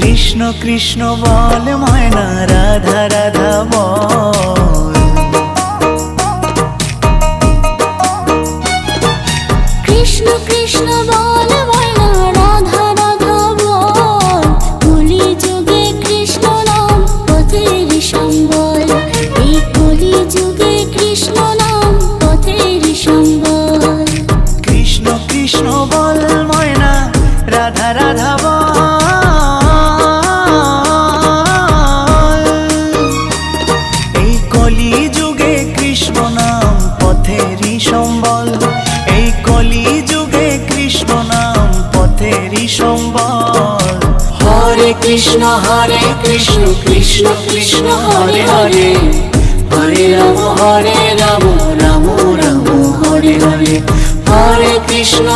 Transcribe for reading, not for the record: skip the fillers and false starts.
কৃষ্ণ কৃষ্ণ বল ময়না, রাধা রাধা বল। কৃষ্ণ কৃষ্ণ বল ময়না, রাধা রাধা বল। কলি যুগে কৃষ্ণ নাম পথের সম্বল, এই কলি যুগে কৃষ্ণ নাম পথের সম্বল। কৃষ্ণ কৃষ্ণ বল ময়না, রাধা রাধা বল। এই কলি যুগে কৃষ্ণ নাম পথেরই সম্বল, এই কলি যুগে কৃষ্ণ নাম পথেরই সম্বল। হরে কৃষ্ণ কৃষ্ণ কৃষ্ণ হরে হরে, হরে রাম রাম রাম রাম হরে হরে। হরে কৃষ্ণ